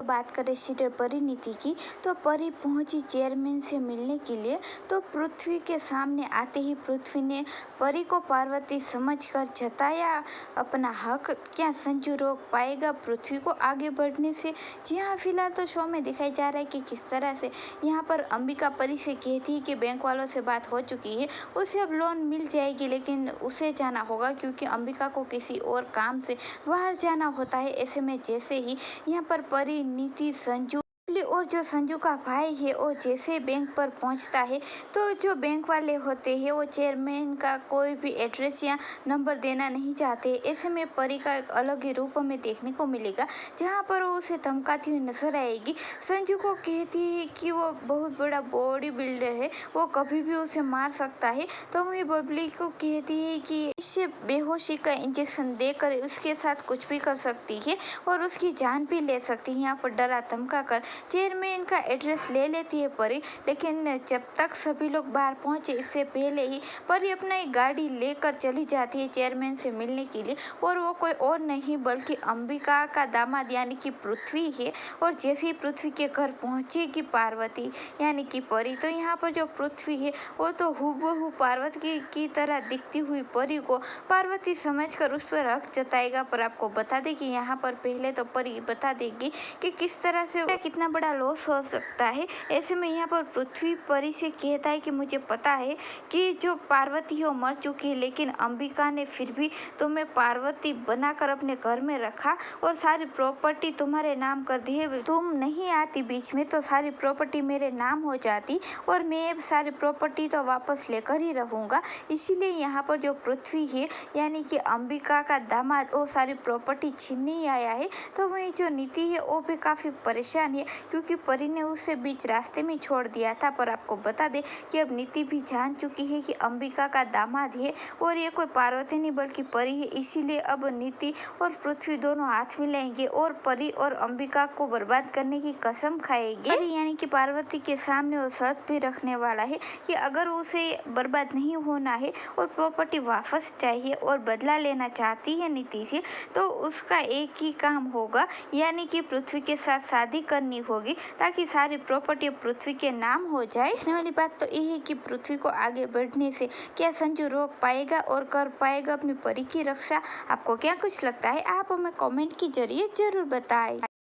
बात करें सीरियल परिणीति की, तो परी पहुंची चेयरमैन से मिलने के लिए। तो पृथ्वी के सामने आते ही पृथ्वी ने परी को पार्वती समझकर जताया अपना हक। क्या संजू रोक पाएगा पृथ्वी को आगे बढ़ने से? जी हाँ, फिलहाल तो शो में दिखाई जा रहा है कि किस तरह से यहाँ पर अंबिका परी से कहती है कि बैंक वालों से बात हो चुकी है, उसे अब लोन मिल जाएगी, लेकिन उसे जाना होगा क्योंकि अंबिका को किसी और काम से बाहर जाना होता है। ऐसे में जैसे ही यहाँ पर परिणीति संजू और जो संजू का भाई है वो जैसे बैंक पर पहुंचता है, तो जो बैंक वाले होते हैं वो चेयरमैन का कोई भी एड्रेस या नंबर देना नहीं चाहते। ऐसे में परी का एक अलग ही रूप में देखने को मिलेगा, जहां पर वो उसे धमकाती हुई नजर आएगी। संजू को कहती है कि वो बहुत बड़ा बॉडी बिल्डर है, वो कभी भी उसे मार सकता है। तो वही बबली को कहती है कि इससे बेहोशी का इंजेक्शन देकर उसके साथ कुछ भी कर सकती है और उसकी जान भी ले सकती है। यहाँ पर डरा धमका कर चेयरमैन का एड्रेस ले लेती है परी, लेकिन जब तक सभी लोग बाहर पहुंचे इससे पहले ही परी अपना एक गाड़ी लेकर चली जाती है चेयरमैन से मिलने के लिए। और वो कोई और नहीं बल्कि अंबिका का दामाद यानी कि पृथ्वी है। और जैसे ही पृथ्वी के घर पहुंचेगी पार्वती यानी कि परी, तो यहाँ पर जो पृथ्वी है वो तो हूबहू पार्वती की तरह दिखती हुई परी को पार्वती समझकर उस पर हक जताएगा। पर आपको बता दें कि यहाँ पर पहले तो परी बता देगी कि किस तरह से कितना बड़ा लॉस हो सकता है। ऐसे में यहाँ पर पृथ्वी परी से कहता है कि मुझे पता है कि जो पार्वती है वो मर चुकी है, लेकिन अंबिका ने फिर भी तुम्हें पार्वती बनाकर अपने घर में रखा और सारी प्रॉपर्टी तुम्हारे नाम कर दी है। तुम नहीं आती बीच में तो सारी प्रॉपर्टी मेरे नाम हो जाती और मैं सारी प्रॉपर्टी तो वापस लेकर ही रहूँगा। इसीलिए यहाँ पर जो पृथ्वी है यानी कि अंबिका का दामाद वो सारी प्रॉपर्टी छीनने ही आया है। तो वही जो नीति है वो भी काफ़ी परेशान है क्योंकि परी ने उसे बीच रास्ते में छोड़ दिया था। पर आपको बता दें कि अब नीति भी जान चुकी है कि अंबिका का दामाद है और ये कोई पार्वती नहीं बल्कि परी है। इसीलिए अब नीति और पृथ्वी दोनों हाथ मिलाएंगे और परी और अंबिका को बर्बाद करने की कसम खाएंगे। परी यानी कि पार्वती के सामने वो शर्त भी रखने वाला है कि अगर उसे बर्बाद नहीं होना है और प्रॉपर्टी वापस चाहिए और बदला लेना चाहती है नीति से, तो उसका एक ही काम होगा यानी कि पृथ्वी के साथ शादी करनी होगी ताकि सारी प्रॉपर्टी पृथ्वी के नाम हो जाए। देखने वाली बात तो ये है कि पृथ्वी को आगे बढ़ने से क्या संजू रोक पाएगा और कर पाएगा अपनी परी की रक्षा। आपको क्या कुछ लगता है? आप हमें कमेंट के जरिए जरूर बताएं।